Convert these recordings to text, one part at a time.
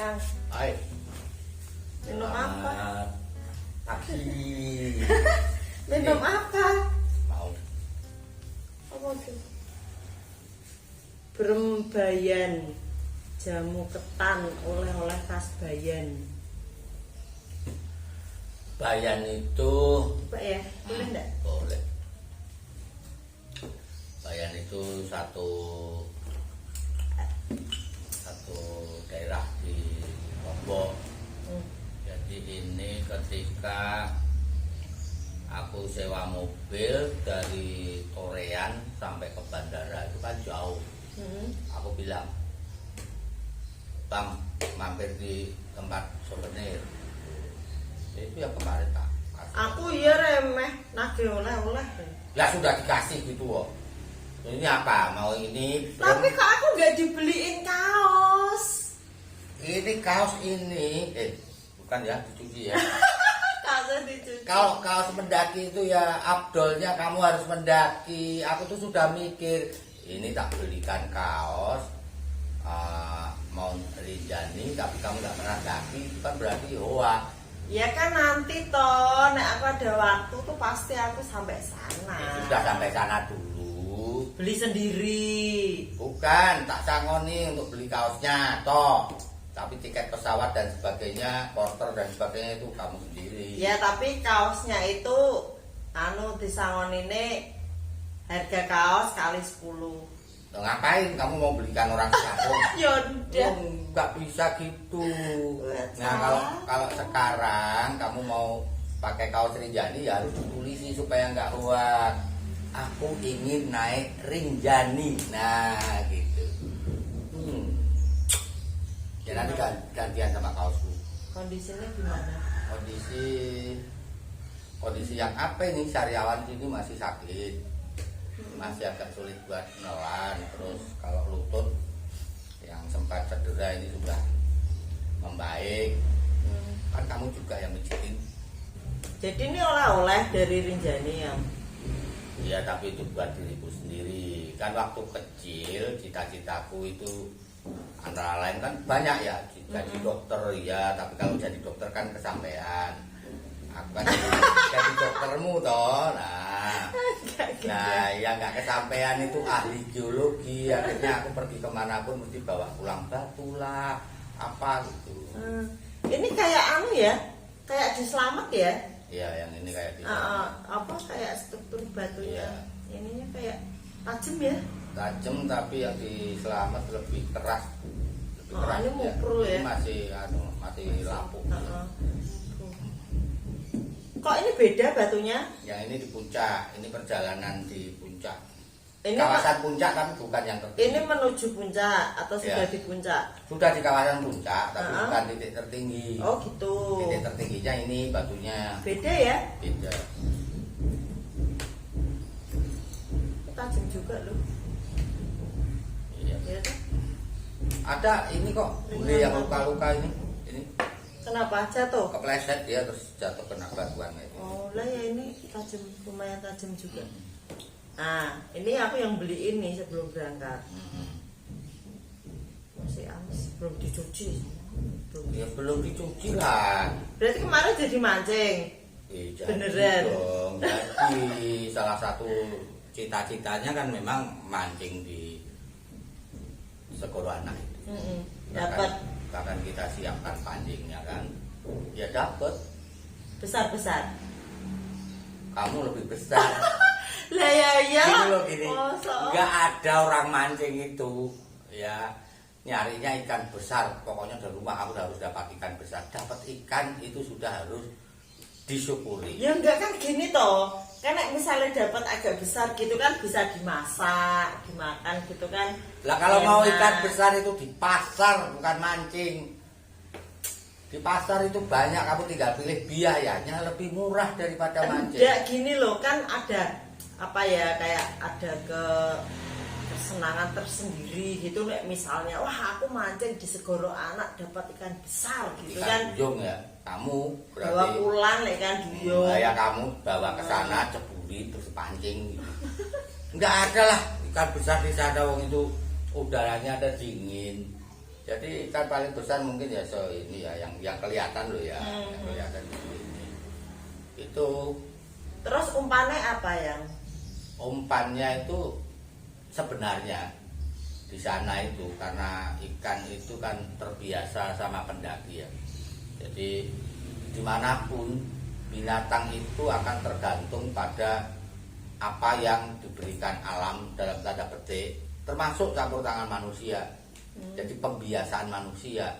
Kang. Hai. Minum apa? Pagi. Minum apa? Mau. Apa tuh? Berembayan jamu ketan oleh-oleh khas Bayan. Bayan itu Pak ya, boleh enggak? boleh. Bayan itu satu daerah di Lombok. Jadi ini ketika aku sewa mobil dari Torean sampai ke bandara itu kan jauh. Aku bilang, Bang, mampir di tempat souvenir. Itu yang kemarin tak kasih. Aku iya remeh, nagih oleh-oleh. Lah sudah dikasih gitu kok. Ini apa? Mau ini? Tapi kok aku nggak dibeliin kaos? Ini kaos ini, bukan ya dicuci ya. Kaosnya dicuci. Kalau kaos mendaki itu ya abdolnya kamu harus mendaki. Aku tuh sudah mikir, ini tak belikan kaos mau Rinjani tapi kamu nggak pernah daki, itu kan berarti hoak. Ya kan nanti toh, nek aku ada waktu tuh pasti aku sampai sana. Sudah sampai sana dulu. Beli sendiri. Bukan, tak sangoni untuk beli kaosnya, toh. Tapi tiket pesawat dan sebagainya, porter dan sebagainya itu kamu sendiri. Ya tapi kaosnya itu disangon ini harga kaos kali 10. Loh, ngapain kamu mau belikan orang sekampung? Yaudah. Nggak bisa gitu. Nah kalau sekarang kamu mau pakai kaos Rinjani ya harus ditulisi supaya nggak hoak. Aku ingin naik Rinjani. Nah gitu. Ya nanti gantian sama kaosku. Kondisinya gimana? Kondisi yang apa ini, sariawan ini masih sakit, masih agak sulit buat menelan. Terus kalau lutut yang sempat cedera ini sudah membaik. Kan kamu juga yang menjitin. Jadi ini oleh-oleh dari Rinjani yang. Iya, tapi itu buat diriku sendiri. Kan waktu kecil cita-citaku itu antara lain kan banyak ya, jadi dokter ya, tapi kalau jadi dokter kan kesampaian. Aku kan jadi doktermu toh. Nah yang nggak kesampaian itu ahli geologi. Akhirnya aku pergi kemanapun mesti bawa pulang batu lah, apa gitu. Ini kayak ya, kayak di Slamet ya? Iya, yang ini kayak gitu. Apa kayak struktur batunya? Iya. Ininya kayak tajam ya? Tajam, tapi yang di Selamat lebih keras. Lebih keras. Ini mukul ya? Ini masih lapuk. Kok ini beda batunya? Yang ini di puncak, ini perjalanan di puncak. Ini kawasan puncak tapi bukan yang tertinggi. Ini menuju puncak atau sudah Ya. di puncak? Sudah di kawasan puncak, tapi bukan titik tertinggi. Oh gitu. Titik tertingginya ini batunya. Beda ya? Beda. Tajam juga loh. Iya. Ya, kan? Ada ini kok, bule yang luka-luka ini. Ini Kenapa jatuh? kepleset dia terus jatuh kena batuan itu. Oh lah ya, ini tajam, lumayan tajam juga. Nah, ini aku yang beli ini sebelum berangkat. Masih amis, belum dicuci. Ya belum dicuci lah. Berarti kemarin jadi mancing. Jadi Beneran? dong. Jadi salah satu cita-citanya kan memang mancing di Segoro Anak itu. Dapat Bahkan kita siapkan pancingnya kan. Ya dapat. besar-besar. Kamu lebih besar. Lah ya. Gini loh gini. Oh, Nggak ada orang mancing itu. Ya nyarinya ikan besar. Pokoknya dari rumah aku harus dapat ikan besar. Dapat ikan itu sudah harus disyukuri. ya enggak kan gini toh. Kan misalnya dapat agak besar gitu kan bisa dimasak, dimakan gitu kan. Lah kalau mau Enak. ikan besar itu di pasar bukan mancing. Di pasar itu banyak, kamu tinggal pilih biayanya lebih murah daripada mancing. Enggak gini loh, kan ada apa ya, kayak ada kesenangan tersendiri gitu. Misalnya wah aku mancing di Segoro Anak dapat ikan besar gitu Ikan kan. duyung ya. Kamu Bawa berarti pulang ikan duyung. ya kamu bawa ke sana ceburi terus pancing gitu. Enggak ada lah ikan besar di sana, wong itu udaranya ada dingin. Jadi ikan paling besar mungkin ya ini ya yang kelihatan loh ya, yang kelihatan ini. Itu. Terus umpannya apa yang? Umpannya itu sebenarnya di sana itu karena ikan itu kan terbiasa sama pendaki ya. Jadi dimanapun binatang itu akan tergantung pada apa yang diberikan alam dalam tanda petik, termasuk campur tangan manusia. Jadi pembiasaan manusia.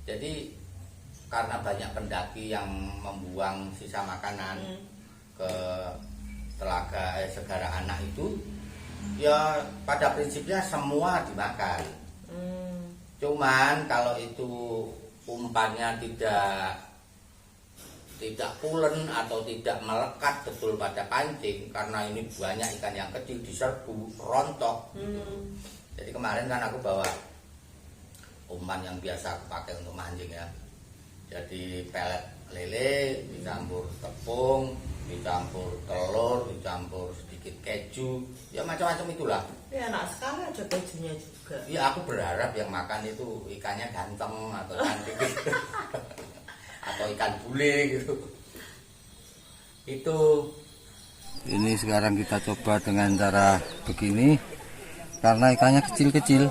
Jadi karena banyak pendaki yang membuang sisa makanan ke telaga segara anak itu, ya pada prinsipnya semua dimakan. Cuman kalau itu umpannya tidak pulen atau tidak melekat betul pada pancing, karena ini banyak ikan yang kecil diserbu rontok. Jadi kemarin kan aku bawa umpan yang biasa aku pakai untuk mancing ya. Jadi pelet lele dicampur tepung, dicampur telur, dicampur sedikit keju, ya macam-macam itulah. Ya enak sekali ada kejunya juga. Ya aku berharap yang makan itu ikannya ganteng atau cantik gitu. Atau ikan bule gitu. Itu. Ini sekarang kita coba dengan cara begini, karena ikannya kecil-kecil.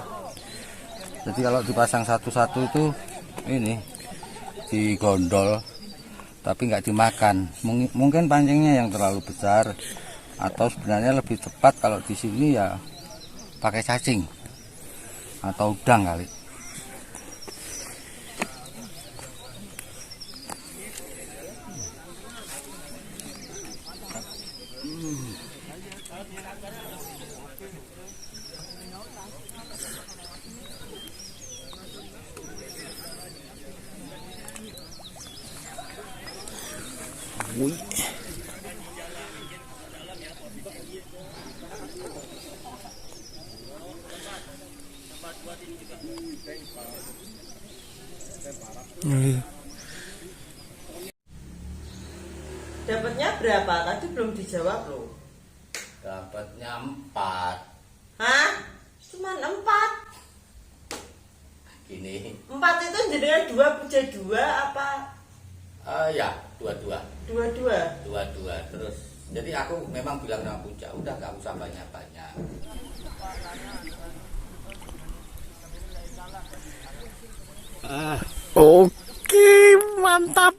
Jadi kalau dipasang satu-satu itu ini digondol, tapi nggak dimakan. Mungkin pancingnya yang terlalu besar, atau sebenarnya lebih tepat kalau di sini ya pakai cacing atau udang kali. Wih. Dapatnya berapa? Tadi belum dijawab loh. Dapatnya 4. Hah? Cuman 4? Gini. 4 itu jadinya 2 puja 2 apa? Ya, dua-dua. Dua-dua. Terus jadi aku memang bilang sama Puja, udah gak usah banyak-banyak. Oke, mantap.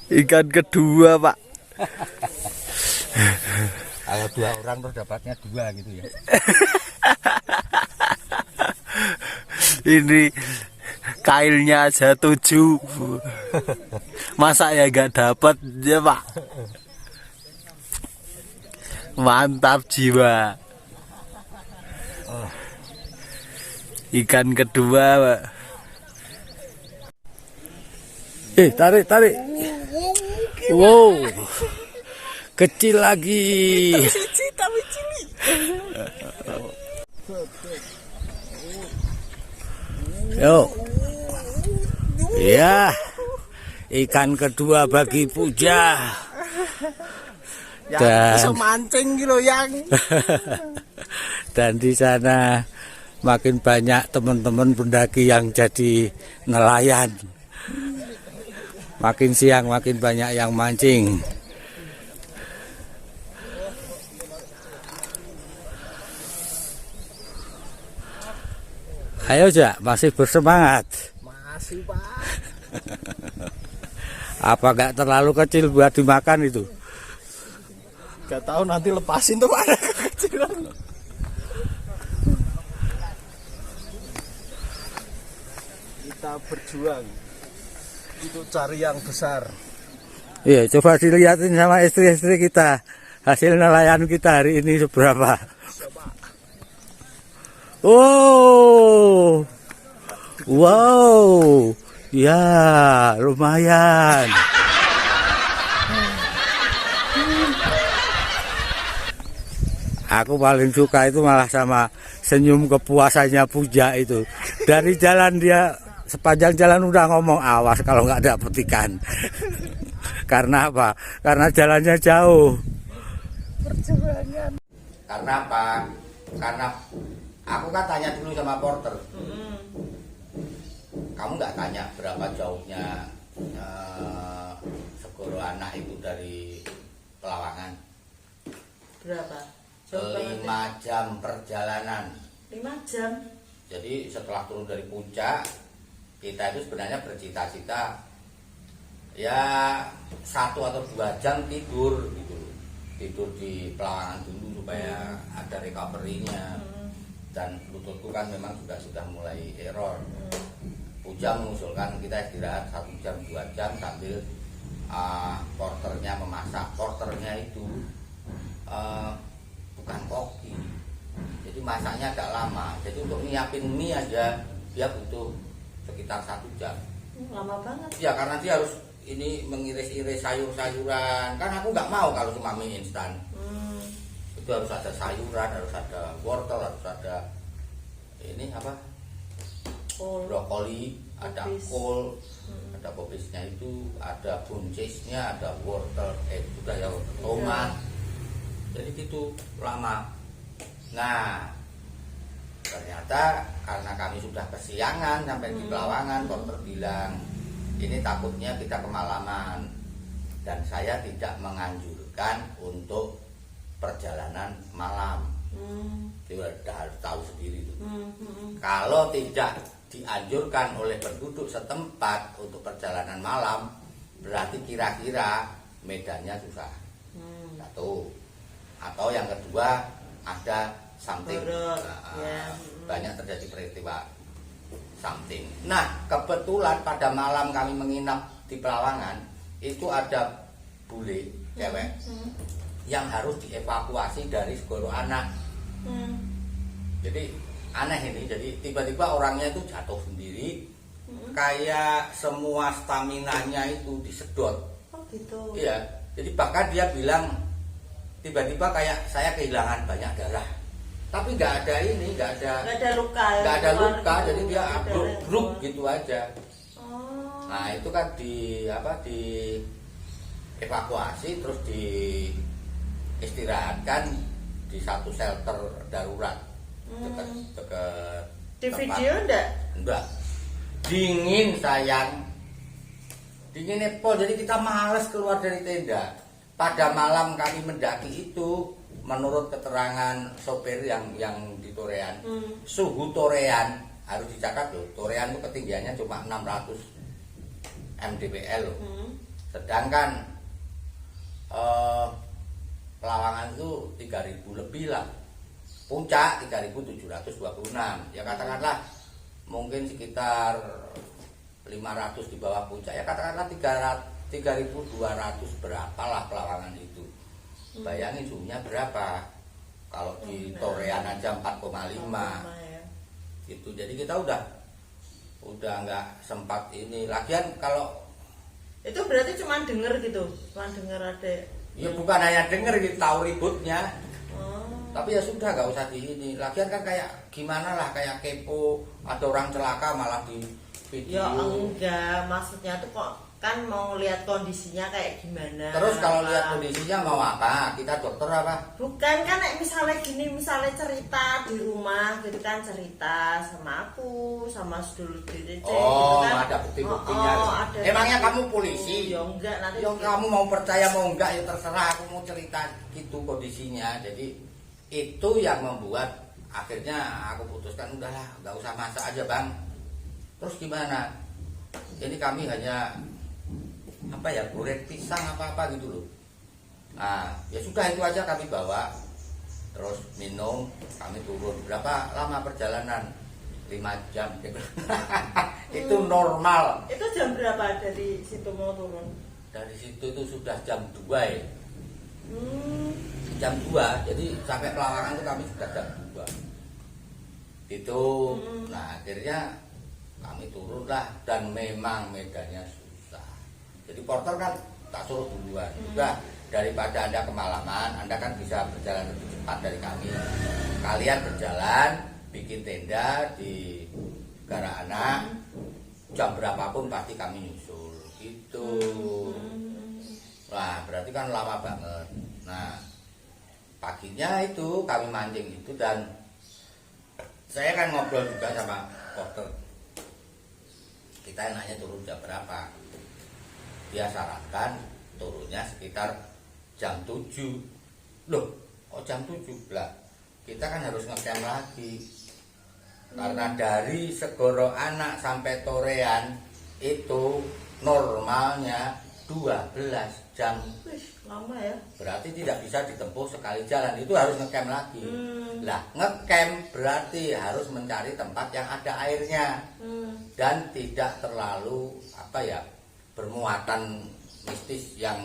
Ikan kedua, Pak. Kalau 2 orang terus dapatnya 2 gitu ya. Ini kailnya aja 7. Masa ya gak dapat ya, Pak? Mantap jiwa. Ikan kedua, Pak. Tarik. Wow. Kecil lagi. Tapi cilik. Yo. Ya. Ikan kedua bagi Puja. Dan bisa mancing gitu yang. Dan di sana makin banyak teman-teman pendaki yang jadi nelayan. Makin siang makin banyak yang mancing. Ayo Jak, masih bersemangat. Masih Pak. Apa gak terlalu kecil buat dimakan itu? Gak tahu, nanti lepasin tuh ada kekecilan. Kita berjuang untuk cari yang besar. Iya, coba dilihatin sama istri-istri kita. Hasil nelayan kita hari ini seberapa? Oh, wow, ya lumayan. Aku paling suka itu malah sama senyum kepuasannya Puja itu. Dari jalan dia sepanjang jalan udah ngomong awas kalau nggak dapet ikan. Karena apa? Karena jalannya jauh. Perjuangan. Karena apa? Karena Aku kan tanya dulu sama porter. Mm-mm. Kamu nggak tanya berapa jauhnya Segoro Anak itu dari Pelawangan? Berapa? 5 jam perjalanan. 5 jam. Jadi setelah turun dari puncak, kita itu sebenarnya bercita-cita ya 1 atau 2 jam tidur gitu. Tidur di Pelawangan dulu supaya ada recovery-nya. Dan lututku kan memang juga sudah mulai error. Puja mengusulkan kita istirahat 1 jam 2 jam sambil porternya memasak. Porternya itu bukan koki, jadi masaknya agak lama. Jadi untuk nyiapin mie aja dia butuh sekitar 1 jam. Lama banget. Ya karena dia harus ini mengiris-iris sayur-sayuran. Kan aku nggak mau kalau cuma mie instan. Itu harus ada sayuran, harus ada wortel, harus ada ini apa? Brokoli, ada kol, ada pobisnya itu, ada buncisnya, ada wortel, sudah ya tomat. Jadi gitu lama. Nah, ternyata karena kami sudah kesiangan sampai di Pelawangan, porter bilang ini takutnya kita kemalaman dan saya tidak menganjurkan untuk perjalanan malam. Dia udah harus tahu sendiri itu. Kalau tidak dianjurkan oleh penduduk setempat untuk perjalanan malam, berarti kira-kira medannya susah. Satu. Atau yang kedua ada something. Banyak terjadi peristiwa something. Nah, kebetulan pada malam kami menginap di Pelawangan itu ada bule cewek yang harus dievakuasi dari Segoro Anak. Jadi aneh ini, jadi tiba-tiba orangnya itu jatuh sendiri, kayak semua staminanya itu disedot. Oh gitu. Iya, jadi bahkan dia bilang tiba-tiba kayak saya kehilangan banyak darah, tapi nggak ada ini, nggak ada luka, jadi dia abruk gitu aja. Nah itu kan di evakuasi terus di istirahatkan di satu shelter darurat dekat di video enggak dingin sayang, dingin Nepal, jadi kita males keluar dari tenda. Pada malam kami mendaki itu, menurut keterangan sopir yang di Torean, suhu Torean harus dicatat loh. Torean itu ketinggiannya cuma 600 mdpl loh. Sedangkan Pelawangan itu 3000 lebih lah. Puncak 3726. Ya katakanlah mungkin sekitar 500 di bawah puncak. Ya katakanlah 3200 berapa lah Pelawangan itu. Bayangin suhunya berapa. Kalau di Torean aja 4,5 ya. Gitu. Jadi kita udah nggak sempat ini. Lagian kalau itu berarti cuma denger gitu, cuma denger ada. Ya bukan hanya denger gitu, tahu ributnya. Tapi ya sudah nggak usah di ini. Lagian kan kayak gimana lah, kayak kepo, ada orang celaka malah di video. Ya enggak, maksudnya tuh kok kan mau lihat kondisinya kayak gimana. Terus kalau lihat kondisinya mau apa? Kita dokter apa? Bukan kan misalnya gini, misalnya cerita di rumah gitu kan, cerita sama aku, sama sedulur diri gitu kan. Ada bukti-buktinya. Ada. Emangnya kamu polisi? Ya enggak, nanti yang kamu mau percaya mau enggak ya terserah, aku mau cerita gitu kondisinya. Jadi itu yang membuat akhirnya aku putuskan udahlah, nggak usah masak aja bang. Terus gimana? Jadi kami hanya goreng pisang apa gitu loh. Nah ya sudah itu aja kami bawa. Terus minum, kami turun. Berapa lama perjalanan? 5 jam. Itu normal. Itu jam berapa dari situ mau turun? Dari situ itu sudah jam 2 ya. Jam 2, jadi sampai Pelawangan itu kami sudah jam 2. Itu, nah akhirnya kami turun lah. Dan memang medannya susah. Jadi porter kan tak suruh duluan. Udah, daripada Anda kemalaman, Anda kan bisa berjalan lebih cepat dari kami. Kalian berjalan, bikin tenda di Segara Anak, jam berapapun pasti kami nyusul. Gitu. Nah, berarti kan lama banget. Nah, paginya itu kami mancing itu dan saya kan ngobrol juga sama dokter, kita enaknya turun jam berapa. Dia sarankan turunnya sekitar jam 7. Loh, kok jam 7? Lah, kita kan harus ngecamp lagi. Karena dari Segoro Anak sampai Torean itu normalnya 12 jam. Wih, lama ya. Berarti tidak bisa ditempuh sekali jalan, itu harus ngecamp lagi. Lah, ngecamp berarti harus mencari tempat yang ada airnya. Dan tidak terlalu bermuatan mistis yang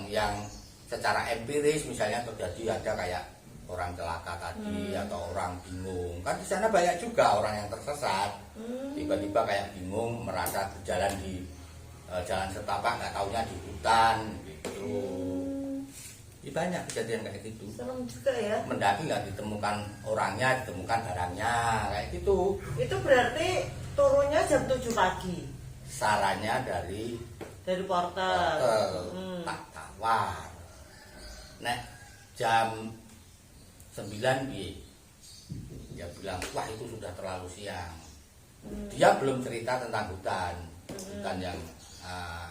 secara empiris misalnya terjadi ada kayak orang celaka tadi atau orang bingung. Kan di sana banyak juga orang yang tersesat. Tiba-tiba kayak bingung merasa berjalan di jalan setapak nggak taunya di hutan gitu. Ya, banyak kejadian kayak gitu. Serem juga ya. Mendaki nggak ditemukan orangnya, ditemukan barangnya kayak gitu. Itu berarti turunnya jam 7 pagi. Sarannya dari Porter. tak tawar. Nek jam 9 dia bilang, wah itu sudah terlalu siang. Dia belum cerita tentang hutan yang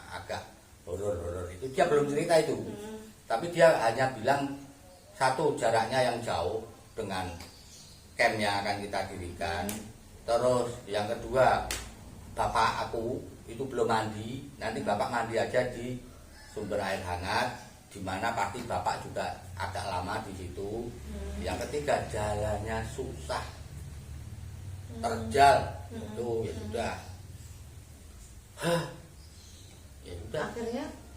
agak horor itu, dia belum cerita itu. Tapi dia hanya bilang satu, jaraknya yang jauh dengan camp yang akan kita dirikan. Terus yang kedua, bapak aku itu belum mandi, nanti bapak mandi aja di sumber air hangat, di mana pasti bapak juga agak lama di situ. Yang ketiga, jalannya susah, terjal, itu ya sudah. Ya sudah.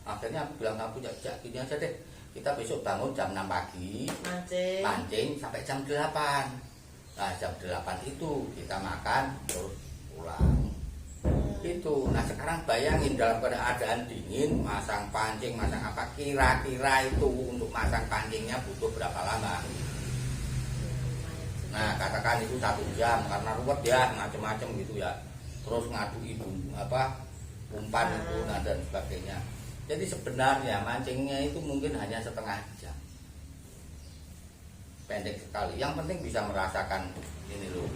Akhirnya aku bilang aku gini aja deh, kita besok bangun jam 6 pagi, mancing sampai jam 8. Nah jam 8 itu kita makan terus pulang. Itu. Nah sekarang bayangin dalam keadaan dingin, masang pancing, masang apa, kira-kira itu untuk masang pancingnya butuh berapa lama? Nah katakan itu 1 jam karena ruwet ya, macem-macem gitu ya. Terus ngadu ibu umpan itu dan sebagainya. Jadi sebenarnya mancingnya itu mungkin hanya setengah jam, pendek sekali. Yang penting bisa merasakan ini loh,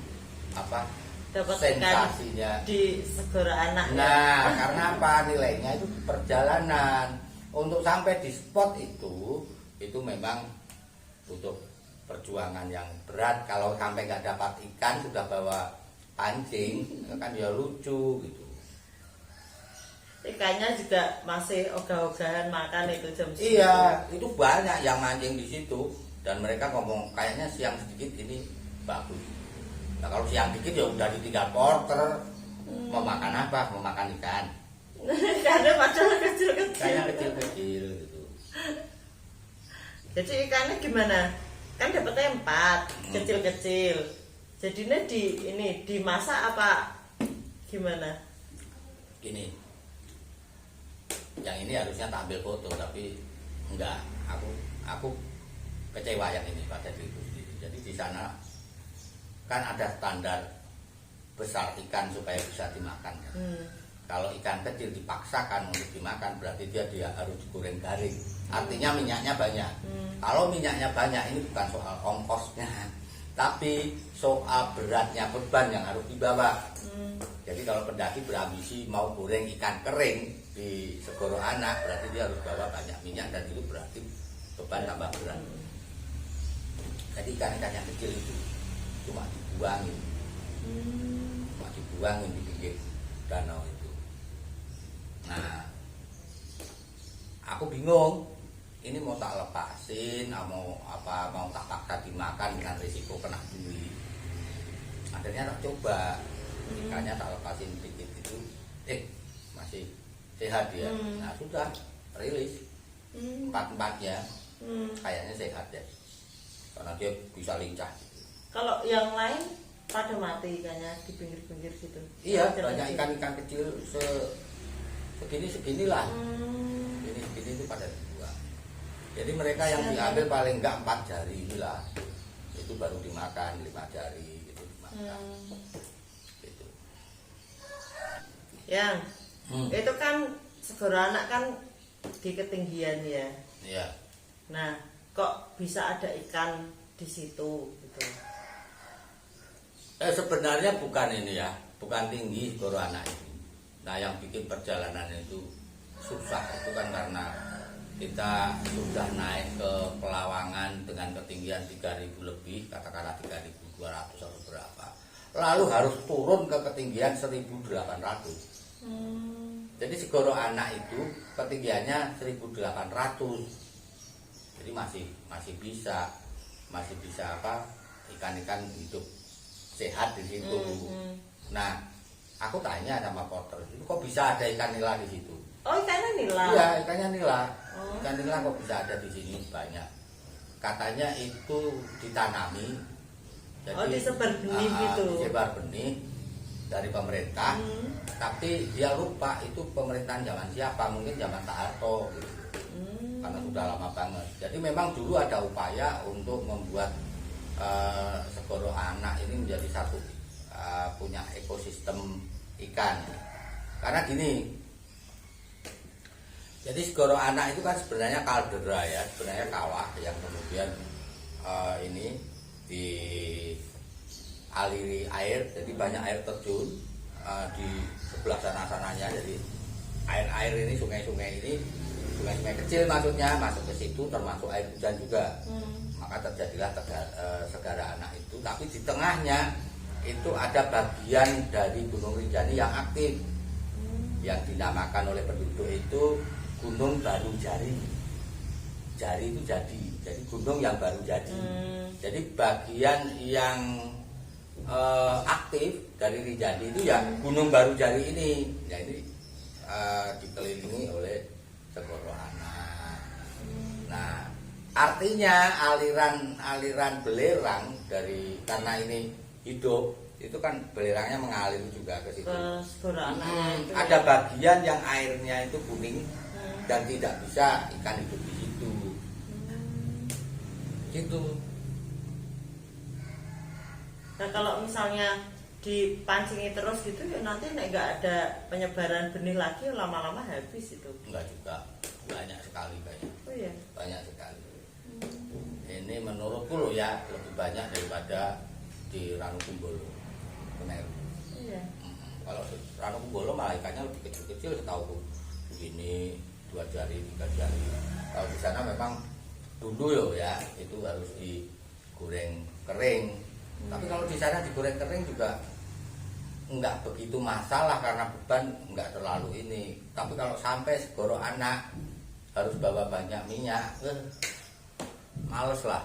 dapat sensasinya di Segoro Anak. Nah, karena apa, nilainya itu perjalanan. Untuk sampai di spot itu memang butuh perjuangan yang berat. Kalau sampai nggak dapat ikan sudah bawa pancing, kan ya lucu gitu. Ikannya juga masih ogah-ogahan makan itu jam 10. Iya, itu banyak yang mancing di situ dan mereka ngomong kayaknya siang sedikit ini bagus. Nah kalau siang dikit ya udah ditinggal porter. Mau makan apa? Mau makan ikan. Karena padahal kecil-kecil. Kayaknya kecil-kecil gitu. Jadi ikannya gimana? Kan dapetnya 4 kecil-kecil. Jadinya dimasak apa gimana? Gini. Yang ini harusnya tak ambil foto tapi enggak. Aku kecewa yang ini pada diriku sendiri. Jadi di sana kan ada standar besar ikan supaya bisa dimakan kan. Kalau ikan kecil dipaksakan untuk dimakan berarti dia harus digoreng garing. Artinya minyaknya banyak. Kalau minyaknya banyak ini bukan soal ongkosnya, tapi soal beratnya beban yang harus dibawa. Jadi kalau pendaki berambisi mau goreng ikan kering di Segoro Anak berarti dia harus bawa banyak minyak dan itu berarti beban tambah berat. Jadi ikan-ikan yang kecil itu cuma dibuangin di pinggir danau itu. Nah aku bingung ini mau tak lepasin mau tak paksa dimakan dengan risiko kena duri. Akhirnya tak coba ikannya tak lepasin dikit itu masih sehat ya. Nah sudah rilis 4-4-nya kayaknya sehat ya karena dia bisa lincah. Kalau yang lain pada mati ikannya di pinggir-pinggir gitu. Iya, banyak ikan-ikan kecil segini-seginilah. Segini itu pada dibuang. Jadi mereka yang diambil paling enggak 4 jari inilah. Itu baru dimakan 5 jari gitu dimakan. Gitu. Yang itu kan Segoro Anak kan di ketinggian ya. Iya. Nah, kok bisa ada ikan di situ gitu? Sebenarnya bukan ini ya, bukan tinggi segoro anak itu. Nah yang bikin perjalanan itu susah itu kan karena kita sudah naik ke Pelawangan dengan ketinggian 3.000 lebih, katakanlah 3.200 atau berapa. Lalu harus turun ke ketinggian 1.800. Jadi segoro anak itu ketinggiannya 1.800. Jadi masih bisa apa ikan-ikan hidup sehat di situ. Nah, aku tanya sama porter, itu kok bisa ada ikan nila di situ? Oh, ikannya nila. Iya, ikannya nila. Ikan nila kok bisa ada di sini banyak. Katanya itu ditanami. Jadi, disebar benih gitu. Disebar benih dari pemerintah. Tapi dia lupa itu pemerintahan zaman siapa? Mungkin zaman Pak Harto gitu. Karena sudah lama banget. Jadi memang dulu ada upaya untuk membuat segoro anak ini menjadi satu punya ekosistem ikan. Karena gini, jadi segoro anak itu kan sebenarnya kaldera ya, sebenarnya kawah yang kemudian ini dialiri air, jadi banyak air terjun di sebelah sana-sananya. Jadi air-air ini, sungai-sungai ini, sungai-sungai kecil maksudnya masuk ke situ, termasuk air hujan juga. Maka terjadilah segara anak itu. Tapi di tengahnya itu ada bagian dari Gunung Rinjani yang aktif, yang dinamakan oleh penduduk itu Gunung Baru Jari. Jari itu jadi gunung yang baru jadi. Jadi bagian yang aktif dari Rinjani itu ya Gunung Baru Jari ini. Ya ini dikelilingi oleh segoro anak. Nah, artinya aliran belerang dari, karena ini hidup itu kan belerangnya mengalir juga ke situ. Ada bagian yang airnya itu kuning dan tidak bisa ikan hidup di situ. Gitu. Nah kalau misalnya dipancingi terus gitu ya nanti nggak ada penyebaran benih lagi, lama-lama habis itu. Enggak juga, banyak sekali banyak. Oh iya. Banyak sekali. Ini menurutku loh ya lebih banyak daripada di Ranukumbolo, Semeru. Iya. Kalau Ranukumbolo malah ikannya lebih kecil-kecil setahuku. Begini 2 jari, 3 jari. Kalau di sana memang dulu ya itu harus digoreng kering. Tapi kalau di sana digoreng kering juga enggak begitu masalah karena beban enggak terlalu ini. Tapi kalau sampai segoro anak harus bawa banyak minyak, males lah.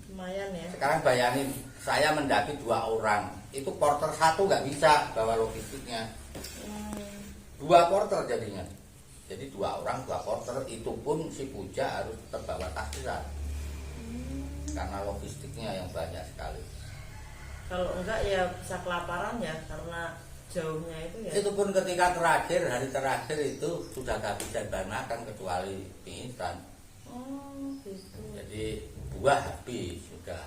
Lumayan ya. Sekarang bayangin, saya mendaki 2 orang, itu porter 1 nggak bisa bawa logistiknya. 2 porter jadinya. Jadi 2 orang 2 porter, itu pun si Puja harus terbawa takbiran. Karena logistiknya yang banyak sekali. Kalau enggak ya bisa kelaparan ya karena jauhnya itu ya. Itu pun ketika terakhir, hari terakhir itu sudah gak bisa makan kecuali mie instan. Oh gitu. Jadi buah habis sudah,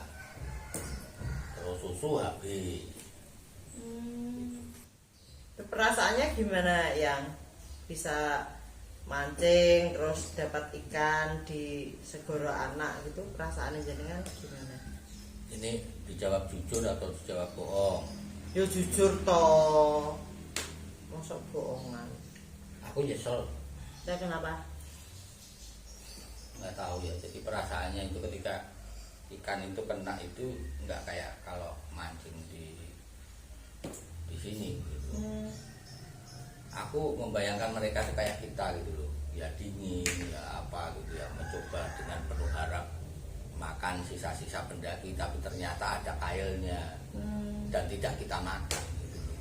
terus susu habis. Perasaannya gimana yang bisa mancing terus dapat ikan di segoro anak gitu, perasaannya jenengan gimana? Ini dijawab jujur atau dijawab bohong? Ya jujur toh, masa bohongan? Aku nyesel. Saya kenapa? Nggak tahu ya. Jadi perasaannya itu ketika ikan itu kena itu nggak kayak kalau mancing di sini gitu. Aku membayangkan mereka kayak kita gitu loh, ya dingin ya apa gitu ya, mencoba dengan penuh harap makan sisa-sisa pendaki tapi ternyata ada kailnya dan tidak kita makan gitu loh.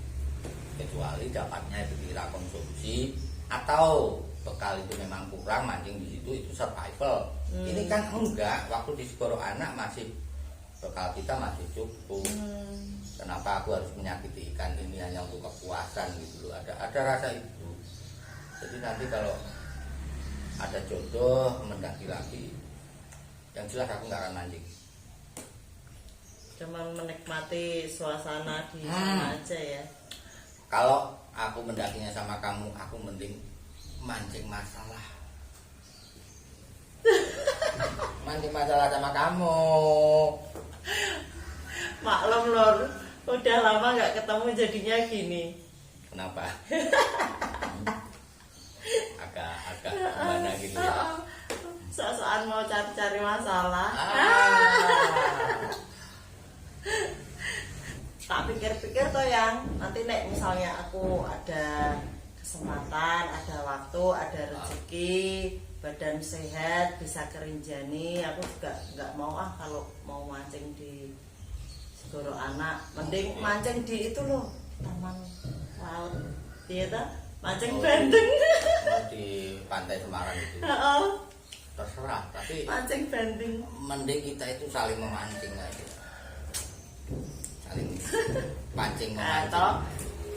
Kecuali dapatnya itu kita konsumsi atau bekal itu memang kurang, mancing di situ itu survival. Ini kan enggak, waktu di segoro anak masih bekal kita masih cukup. Kenapa aku harus menyakiti ikan ini hanya untuk kepuasan gitu loh. Ada rasa itu. Jadi nanti kalau ada jodoh mendaki lagi, yang jelas aku nggak akan mancing. Cuma menikmati suasana di sana aja ya. Kalau aku mendakinya sama kamu, aku mending mancing masalah. Mancing masalah sama kamu. Maklum lor, Udah lama nggak ketemu jadinya gini. Kenapa? Agak gimana gitu ya? Soal mau cari-cari masalah. Tak pikir-pikir toh yang nanti nek misalnya aku ada kesempatan, ada waktu, ada rezeki, badan sehat, bisa kerinjani, aku juga nggak mau kalau mau mancing di Segoro Anak. Mending mancing di itu loh, taman laut, iya ta? Mancing bandeng. Mau di pantai Semarang itu. Terserah, tapi Mancing bandeng. mending kita itu saling memancing aja. Saling pancing memancing. Atau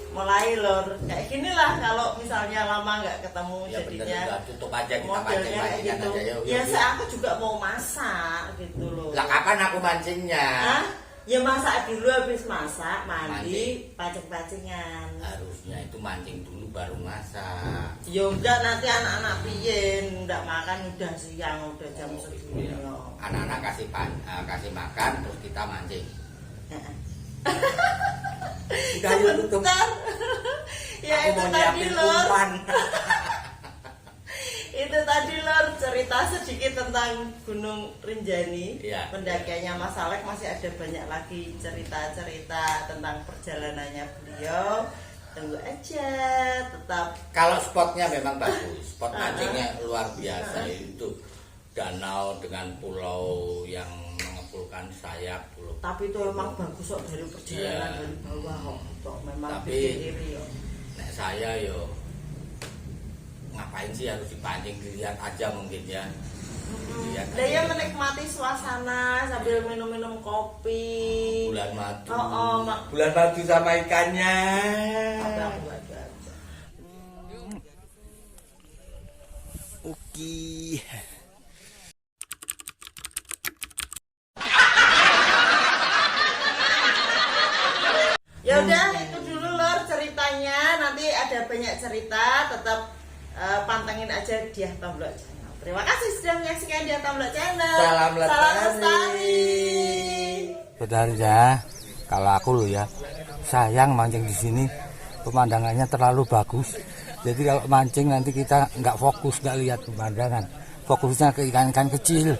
mulai lor kayak gini lah kalau misalnya lama nggak ketemu Ya bener jadinya juga, tutup aja kita modelnya kayak pancing-pancingan gitu. aja yuk. Ya saya aku juga mau masak gitu loh. Lah kapan aku mancingnya? Hah? Ya masak dulu, habis masak mandi Mancing. pancing-pancingan. Harusnya itu mancing dulu baru masak. Ya enggak, nanti anak-anak piyen ndak makan udah siang, udah jam Oh, gitu segini. ya. Anak-anak kasih makan terus kita mancing. Udah yuk tutup. Sebentar. Ya Aku itu mau tadi nyiapin lor. umpan. Itu tadi lor cerita sedikit tentang Gunung Rinjani. Iya. Pendakiannya Mas Alek, masih ada banyak lagi cerita-cerita tentang perjalanannya beliau. Tunggu aja, tetap. Kalau spotnya memang bagus, spot mancingnya luar biasa. Itu danau dengan pulau yang mengepulkan sayap, pulau. Tapi itu emang bagus kok dari perjalanan Iya. dari bawah kok. Kok memang Tapi bikin iri yo. nek saya yo ngapain sih harus dipancing, dilihat aja mungkin ya. Dilihat Lah ya aja. menikmati suasana sambil minum-minum kopi. Bulan madu. Mak. Bulan madu sama ikannya. Abang buat aja. Oke. Ya udah itu dulu lor ceritanya. Nanti ada banyak cerita, tetap pantengin aja Diah Tomblok Channel. Terima kasih sudah menyaksikan Diah Tomblok Channel. Salam lestari. lestari. Sebenarnya kalau aku loh ya, sayang mancing di sini pemandangannya terlalu bagus. Jadi kalau mancing nanti kita nggak fokus, nggak lihat pemandangan, fokusnya ke ikan-ikan kecil.